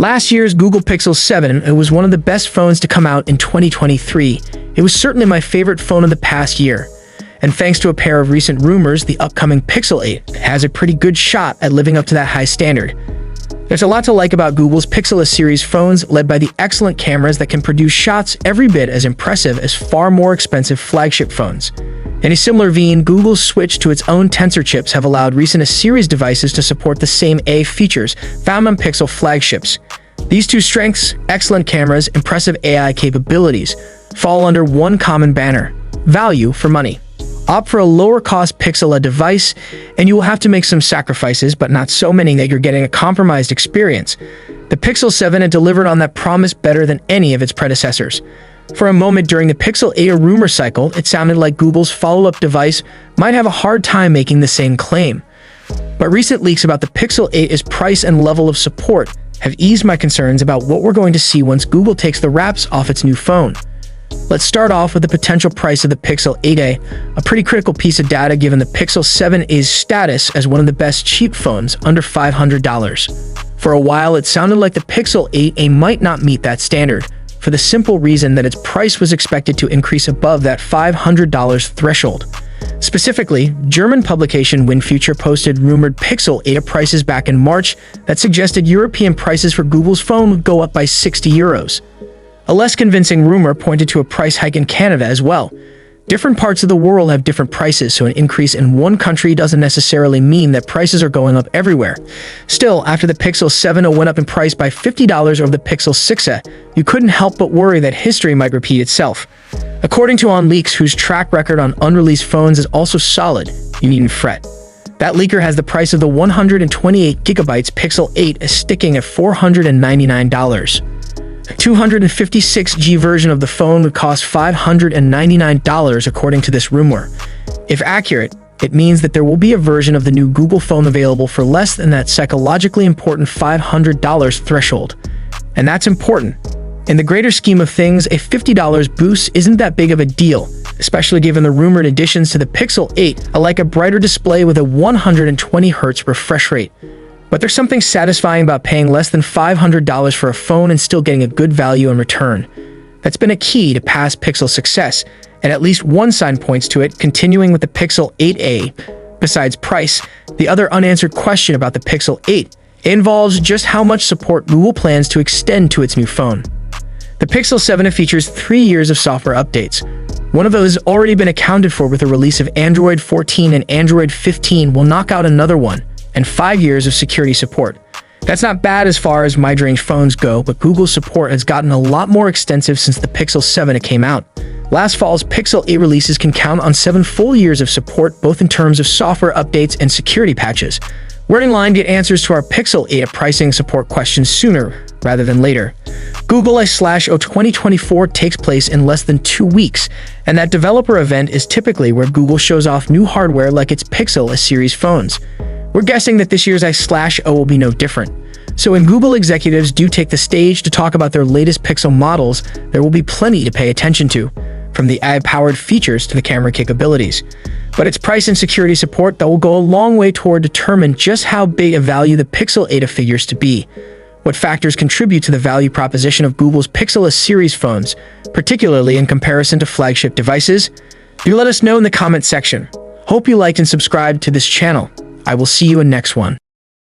Last year's Google Pixel 7, it was one of the best phones to come out in 2023. It was certainly my favorite phone of the past year. And thanks to a pair of recent rumors, the upcoming Pixel 8 has a pretty good shot at living up to that high standard. There's a lot to like about Google's Pixel series phones, led by the excellent cameras that can produce shots every bit as impressive as far more expensive flagship phones. In a similar vein, Google's switch to its own Tensor chips have allowed recent series devices to support the same AI features found on Pixel flagships. These two strengths, excellent cameras, impressive AI capabilities, fall under one common banner: value for money. Opt for a lower-cost Pixel device, and you will have to make some sacrifices, but not so many that you're getting a compromised experience. The Pixel 7 had delivered on that promise better than any of its predecessors. For a moment during the Pixel 8 rumor cycle, it sounded like Google's follow-up device might have a hard time making the same claim. But recent leaks about the Pixel 8's price and level of support have eased my concerns about what we're going to see once Google takes the wraps off its new phone. Let's start off with the potential price of the Pixel 8a, a pretty critical piece of data given the Pixel 7a's status as one of the best cheap phones under $500. For a while, it sounded like the Pixel 8a might not meet that standard, for the simple reason that its price was expected to increase above that $500 threshold. Specifically, German publication WinFuture posted rumored Pixel 8 prices back in March that suggested European prices for Google's phone would go up by €60. A less convincing rumor pointed to a price hike in Canada as well. Different parts of the world have different prices, so an increase in one country doesn't necessarily mean that prices are going up everywhere. Still, after the Pixel 7a went up in price by $50 over the Pixel 6a, you couldn't help but worry that history might repeat itself. According to OnLeaks, whose track record on unreleased phones is also solid, you needn't fret. That leaker has the price of the 128GB Pixel 8 as sticking at $499. The 256GB version of the phone would cost $599 according to this rumor. If accurate, it means that there will be a version of the new Google phone available for less than that psychologically important $500 threshold. And that's important. In the greater scheme of things, a $50 boost isn't that big of a deal, especially given the rumored additions to the Pixel 8, like a brighter display with a 120Hz refresh rate. But there's something satisfying about paying less than $500 for a phone and still getting a good value in return. That's been a key to past Pixel success, and at least one sign points to it, continuing with the Pixel 8a. Besides price, the other unanswered question about the Pixel 8 involves just how much support Google plans to extend to its new phone. The Pixel 7 features 3 years of software updates. One of those has already been accounted for with the release of Android 14, and Android 15 will knock out another one, and 5 years of security support. That's not bad as far as mid-range phones go, but Google's support has gotten a lot more extensive since the Pixel 7 came out. Last fall's Pixel 8 releases can count on 7 full years of support, both in terms of software updates and security patches. We're in line to get answers to our Pixel 8 pricing support questions sooner rather than later. Google I/O 2024 takes place in less than 2 weeks, and that developer event is typically where Google shows off new hardware like its Pixel series phones. We're guessing that this year's I/O will be no different. So when Google executives do take the stage to talk about their latest Pixel models, there will be plenty to pay attention to, from the AI-powered features to the camera capabilities. But it's price and security support that will go a long way toward determine just how big a value the Pixel 8 figures to be. What factors contribute to the value proposition of Google's Pixel series phones, particularly in comparison to flagship devices? Do let us know in the comment section. Hope you liked and subscribed to this channel. I will see you in next one.